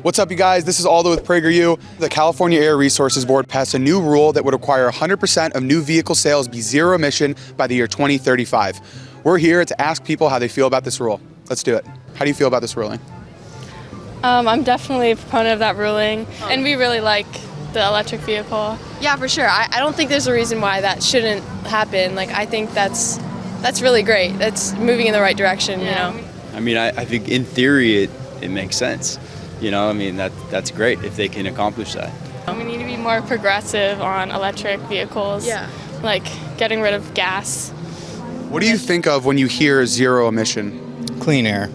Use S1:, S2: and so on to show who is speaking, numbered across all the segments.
S1: What's up, you guys? This is Aldo with PragerU. The California Air Resources Board passed a new rule that would require 100% of new vehicle sales be zero emission by the year 2035. We're here to ask people how they feel about this rule. Let's do it. How do you feel about this ruling?
S2: I'm definitely a proponent of that ruling, and we really like the electric vehicle.
S3: Yeah, for sure. I don't think there's a reason why that shouldn't happen. Like, I think that's really great. That's moving in the right direction, you know?
S4: I mean, I think in theory it makes sense. You know, I mean, that's great if they can accomplish that.
S2: We need to be more progressive on electric vehicles, like getting rid of gas.
S1: What do you think of when you hear zero emission?
S5: Clean air.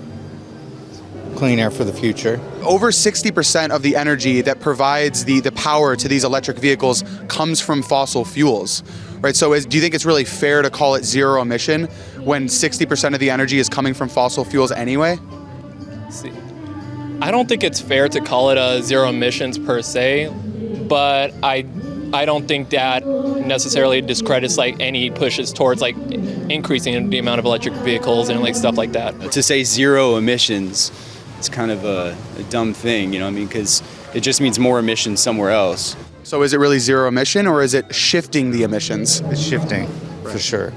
S5: Clean air for the future.
S1: Over 60% of the energy that provides the power to these electric vehicles comes from fossil fuels, right? So do you think it's really fair to call it zero emission when 60% of the energy is coming from fossil fuels anyway?
S6: I don't think it's fair to call it a zero emissions per se, but I don't think that necessarily discredits like any pushes towards like increasing the amount of electric vehicles and like stuff like that.
S4: To say zero emissions, it's kind of a dumb thing, you know what I mean? Because it just means more emissions somewhere else.
S1: So is it really zero emission, or is it shifting the emissions?
S5: It's shifting, for sure.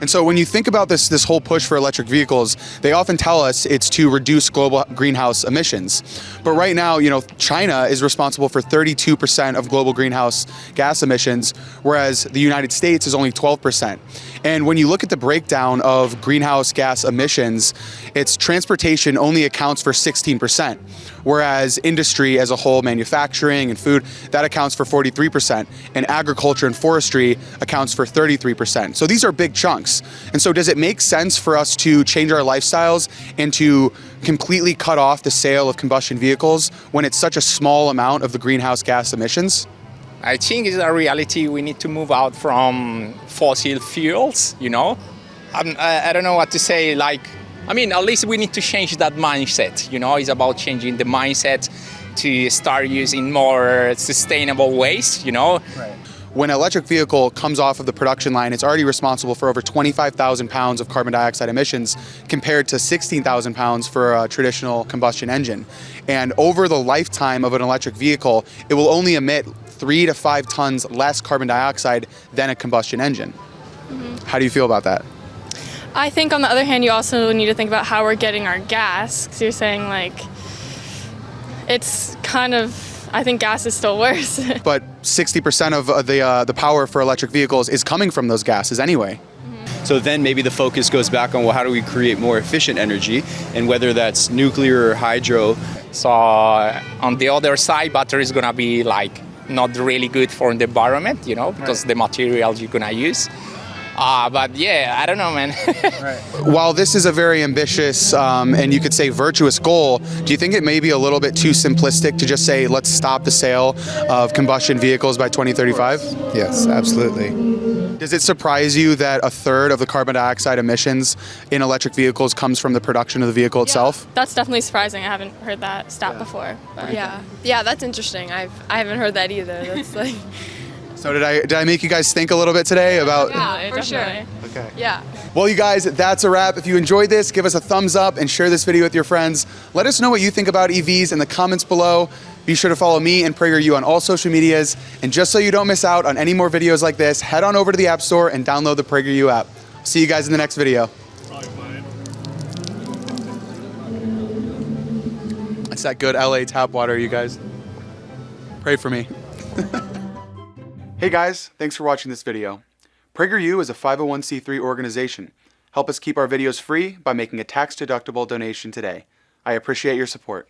S1: And so when you think about this whole push for electric vehicles, they often tell us it's to reduce global greenhouse emissions. But right now, you know, China is responsible for 32% of global greenhouse gas emissions, whereas the United States is only 12%. And when you look at the breakdown of greenhouse gas emissions, it's transportation only accounts for 16%, whereas industry as a whole, manufacturing and food, that accounts for 43%, and agriculture and forestry accounts for 33%. So these are big chunks. And so does it make sense for us to change our lifestyles and to completely cut off the sale of combustion vehicles when it's such a small amount of the greenhouse gas emissions?
S7: I think it's a reality. We need to move out from fossil fuels, you know? I don't know what to say, like, I mean, at least we need to change that mindset, you know? It's about changing the mindset to start using more sustainable ways, you know?
S1: Right. When an electric vehicle comes off of the production line, it's already responsible for over 25,000 pounds of carbon dioxide emissions compared to 16,000 pounds for a traditional combustion engine. And over the lifetime of an electric vehicle, it will only emit 3 to 5 tons less carbon dioxide than a combustion engine. How do you feel about that?
S2: I think on the other hand, you also need to think about how we're getting our gas, because you're saying like, it's kind of, I think gas is still worse.
S1: But 60% of the power for electric vehicles is coming from those gases anyway.
S4: So then maybe the focus goes back on, well, how do we create more efficient energy, and whether that's nuclear or hydro.
S7: So on the other side, battery is gonna be like not really good for the environment, you know, because the materials you're gonna use. But yeah, I don't know, man.
S1: While this is a very ambitious and you could say virtuous goal, do you think it may be a little bit too simplistic to just say, let's stop the sale of combustion vehicles by 2035?
S5: Yes, absolutely.
S1: Does it surprise you that a third of the carbon dioxide emissions in electric vehicles comes from the production of the vehicle itself?
S2: That's definitely surprising. I haven't heard that stat before. But.
S3: Yeah, that's interesting. I haven't heard that either. That's like...
S1: So did I make you guys think a little bit today about?
S3: Yeah, for sure.
S1: Okay.
S3: Yeah.
S1: Well, you guys, that's a wrap. If you enjoyed this, give us a thumbs up and share this video with your friends. Let us know what you think about EVs in the comments below. Be sure to follow me and PragerU on all social medias. And just so you don't miss out on any more videos like this, head on over to the App Store and download the PragerU app. See you guys in the next video. It's that good LA tap water, you guys. Pray for me. Hey guys, thanks for watching this video. PragerU is a 501c3 organization. Help us keep our videos free by making a tax-deductible donation today. I appreciate your support.